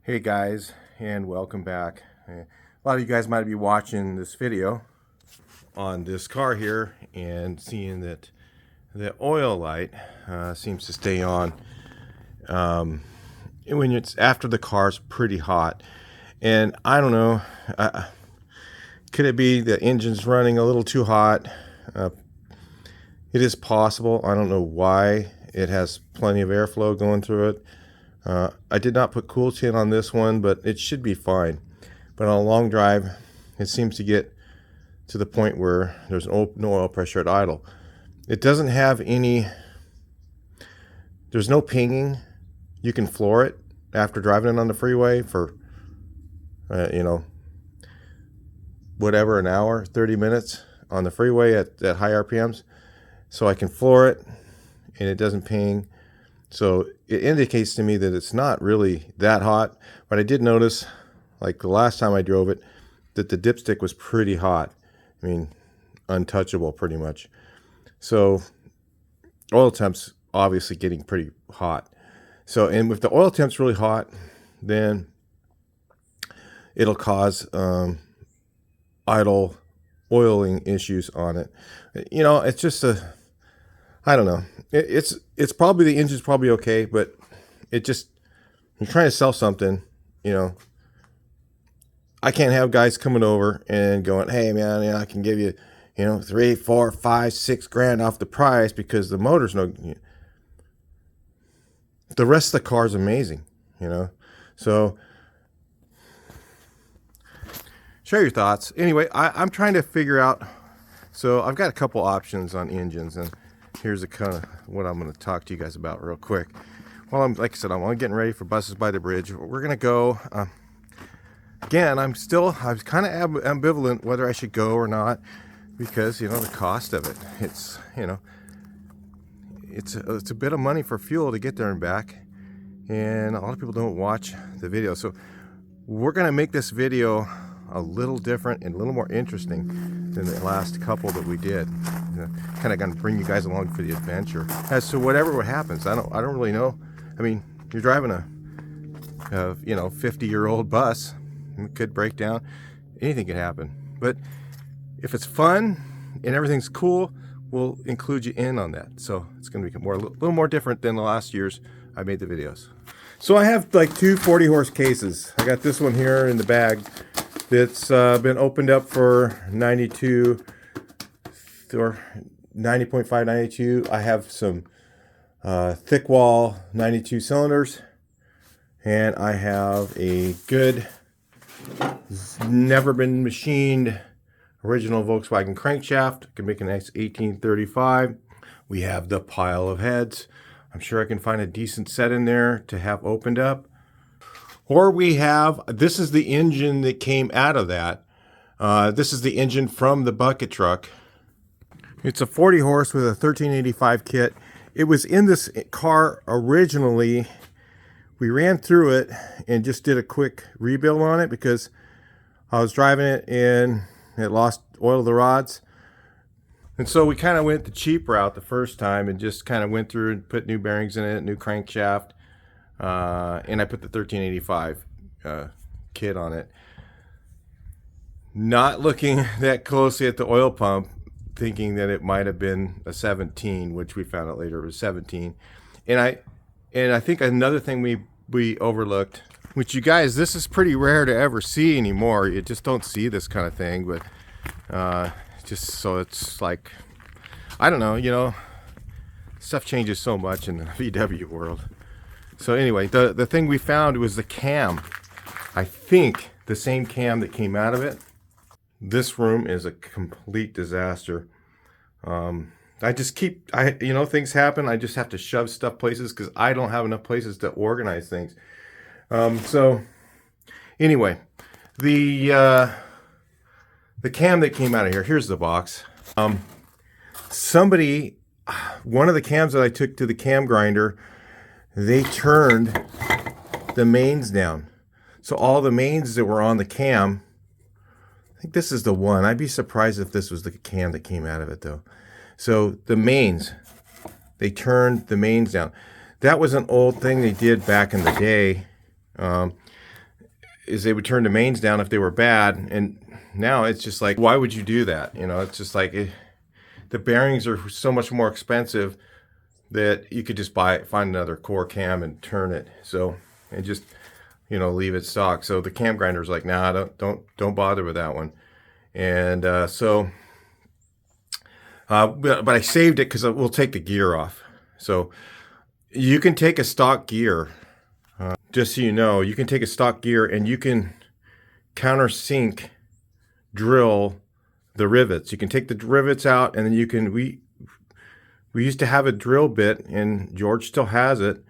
Hey guys, and welcome back. A lot of you guys might be watching this video on this car here and seeing that the oil light seems to stay on when it's after the car's pretty hot. And I don't know, could it be the engine's running a little too hot? It is possible. I don't know why. It has plenty of airflow going through it. I did not put cool tint on this one, but it should be fine. But on a long drive, it seems to get to the point where there's no oil pressure at idle. It doesn't have any, there's no pinging. You can floor it after driving it on the freeway for, whatever, an hour, 30 minutes on the freeway at high RPMs. So I can floor it and it doesn't ping. So it indicates to me that it's not really that hot, but I did notice, like the last time I drove it, that the dipstick was pretty hot. I mean, untouchable pretty much. So oil temps obviously getting pretty hot. So, and if the oil temp's really hot, then it'll cause idle oiling issues on it. You know, it's just I don't know. It's probably, the engine's probably okay, but it just, you're trying to sell something, you know. I can't have guys coming over and going, hey man, I can give you, 3, 4, 5, 6 grand off the price because the motor's no, the rest of the car's amazing, So share your thoughts. Anyway, I'm trying to figure out, so I've got a couple options on engines, and here's the kind of what I'm going to talk to you guys about real quick. Well, like I said, I'm only getting ready for Buses by the Bridge. We're going to go, again, I was kind of ambivalent whether I should go or not, because, the cost of it. It's, it's a bit of money for fuel to get there and back, and a lot of people don't watch the video. So we're going to make this video a little different and a little more interesting than the last couple that we did. Kind of going to bring you guys along for the adventure as to whatever happens. I don't really know. I mean, you're driving a 50-year-old bus. It could break down. Anything could happen. But if it's fun and everything's cool, we'll include you in on that. So it's going to be a little more different than the last years I made the videos. So I have like two 40-horse cases. I got this one here in the bag that's been opened up for 92 or 90.5, 92. I have some thick wall 92 cylinders, and I have a good, never been machined original Volkswagen crankshaft. Can make a nice 1835. We have the pile of heads. I'm sure I can find a decent set in there to have opened up. Or we have, this is the engine that came out of that. This is the engine from the bucket truck. It's a 40 horse with a 1385 kit. It was in this car originally. We ran through it and just did a quick rebuild on it because I was driving it and it lost oil of the rods. And so we kind of went the cheap route the first time and just kind of went through and put new bearings in it, new crankshaft. And I put the 1385 kit on it. Not looking that closely at the oil pump, thinking that it might have been a 17, which we found out later it was 17. And I think another thing we overlooked, which you guys, this is pretty rare to ever see anymore. You just don't see this kind of thing, but just so it's like, I don't know, stuff changes so much in the VW world. So anyway, the thing we found was the cam. I think the same cam that came out of it. This room is a complete disaster. I just keep, things happen. I just have to shove stuff places because I don't have enough places to organize things. So anyway, the cam that came out of here, here's the box. One of the cams that I took to the cam grinder, they turned the mains down. So all the mains that were on the cam, I think this is the one. I'd be surprised if this was the cam that came out of it though. So the mains, they turned the mains down. That was an old thing they did back in the day. is they would turn the mains down if they were bad, and now it's just like, why would you do that? You know, it's just like the bearings are so much more expensive that you could just find another core cam and turn it. So, and just, you know, leave it stock. So the cam grinder's like, nah, don't bother with that one. And but I saved it because we'll take the gear off. So you can take a stock gear, just so you know, you can take a stock gear and you can countersink drill the rivets. You can take the rivets out, and then you can, we used to have a drill bit, and George still has it,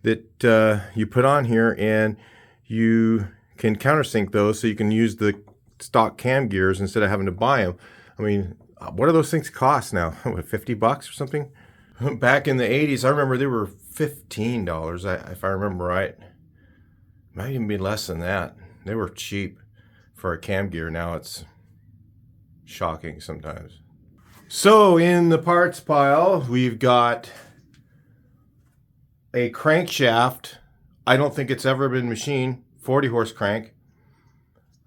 that you put on here, and you can countersink those so you can use the stock cam gears instead of having to buy them. I mean, what do those things cost now? What, $50 or something? Back in the 80s, I remember they were $15, if I remember right. Might even be less than that. They were cheap for a cam gear. Now it's shocking sometimes. So in the parts pile, we've got a crankshaft. I don't think it's ever been machined. 40 horse crank.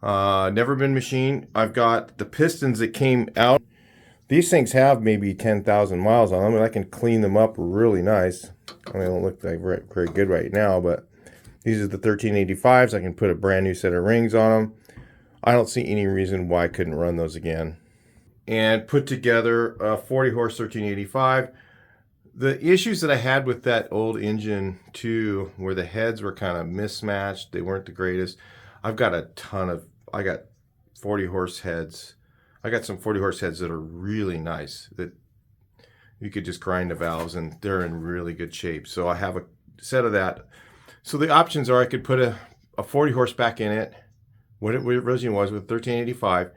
Never been machined. I've got the pistons that came out. These things have maybe 10,000 miles on them, and I can clean them up really nice. I mean, they don't look like very good right now, but these are the 1385s. I can put a brand new set of rings on them. I don't see any reason why I couldn't run those again. And put together a 40 horse 1385. The issues that I had with that old engine too, where the heads were kind of mismatched, they weren't the greatest. I've got a ton of, I got 40 horse heads. I got some 40 horse heads that are really nice, that you could just grind the valves and they're in really good shape. So I have a set of that. So the options are, I could put a 40 horse back in it, what it originally was with 1385,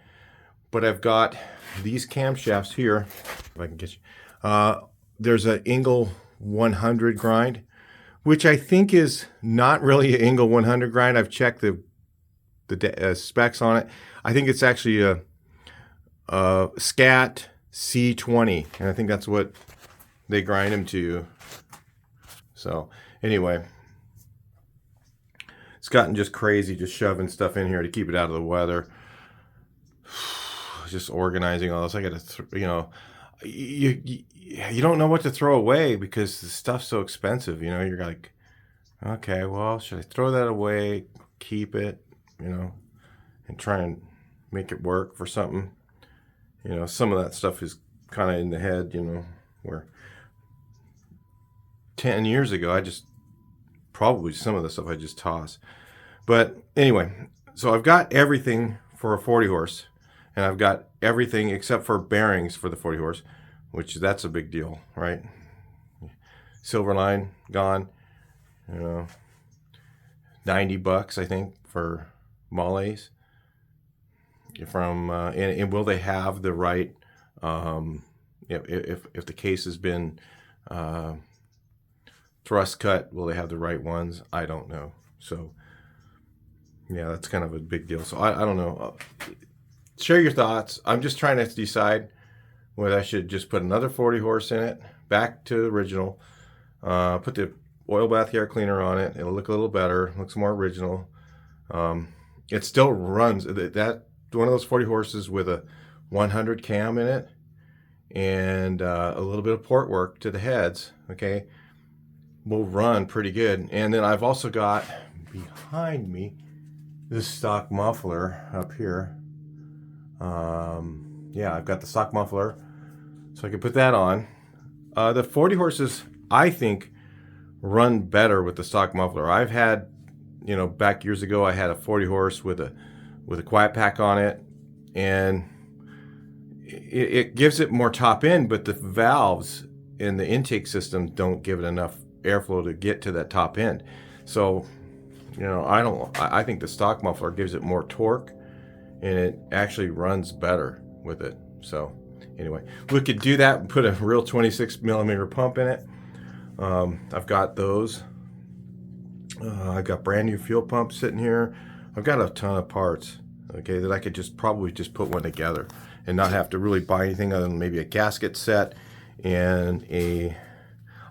but I've got these camshafts here, if I can get you. There's an Engel 100 grind, which I think is not really an Engel 100 grind. I've checked the specs on it. I think it's actually a Scat C20, and I think that's what they grind them to. So anyway, it's gotten just crazy, just shoving stuff in here to keep it out of the weather. Just organizing all this. I got to, you know, you don't know what to throw away because the stuff's so expensive. You know, you're like, okay, well, should I throw that away, keep it, you know, and try and make it work for something? You know, some of that stuff is kind of in the head, you know, where 10 years ago, I just, probably some of the stuff I just toss. But anyway, so I've got everything for a 40 horse, and I've got everything except for bearings for the 40 horse, which that's a big deal, right? Silver line gone, you know, $90 I think for Molle's. From and will they have the right? If the case has been thrust cut, will they have the right ones? I don't know. So yeah, that's kind of a big deal. So I don't know. Share your thoughts. I'm just trying to decide whether I should just put another 40 horse in it, back to original. Put the oil bath air cleaner on it. It'll look a little better. Looks more original. It still runs. That one of those 40 horses with a 100 cam in it, and a little bit of port work to the heads, okay, will run pretty good. And then I've also got behind me this stock muffler up here. Yeah, I've got the stock muffler, so I can put that on. The 40 horses, I think, run better with the stock muffler. I've had, you know, back years ago, I had a 40 horse with a quiet pack on it, and it gives it more top end, but the valves in the intake system don't give it enough airflow to get to that top end. So, you know, I think the stock muffler gives it more torque, and it actually runs better with it. So anyway, we could do that and put a real 26 millimeter pump in it. I've got those. I've got brand new fuel pumps sitting here. I've got a ton of parts, okay, that I could probably just put one together and not have to really buy anything other than maybe a gasket set and I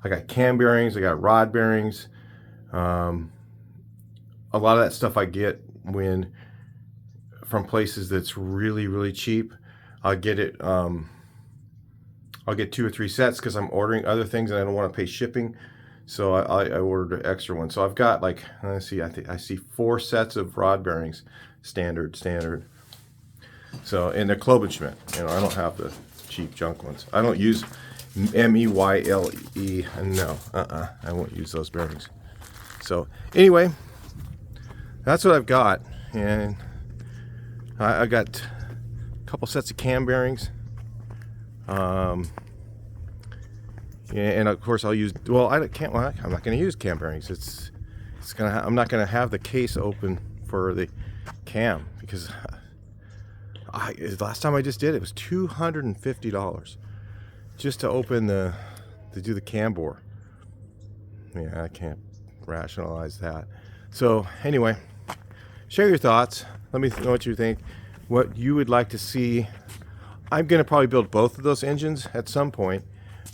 got cam bearings, I got rod bearings. A lot of that stuff I get when from places that's really cheap. I'll get it. I'll get 2 or 3 sets because I'm ordering other things and I don't want to pay shipping. So I ordered an extra one. So I've got, like, let's see, I see 4 sets of rod bearings, standard. So, and they're Klobenschmidt. You know, I don't have the cheap junk ones. I don't use MEYLE. No, I won't use those bearings. So anyway, that's what I've got, and I got a couple sets of cam bearings. And of course I'll use, well, I'm not going to use cam bearings. I'm not going to have the case open for the cam because last time I just did it was $250 just to open to do the cam bore. Yeah, I can't rationalize that. So anyway, share your thoughts. Let me know what you think, what you would like to see. I'm going to probably build both of those engines at some point,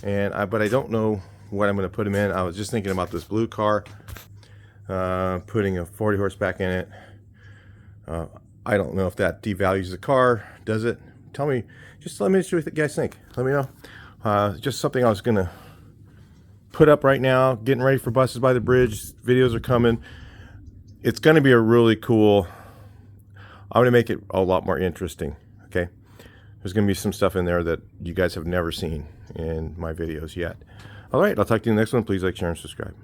but I don't know what I'm going to put them in. I was just thinking about this blue car, putting a 40 horseback in it. I don't know if that devalues the car. Does it? Tell me. Just let me know what you guys think. Let me know. Just something I was going to put up right now. Getting ready for Buses by the Bridge. Videos are coming. It's going to be a really cool. I'm going to make it a lot more interesting. Okay. There's going to be some stuff in there that you guys have never seen in my videos yet. All right. I'll talk to you in the next one. Please like, share, and subscribe.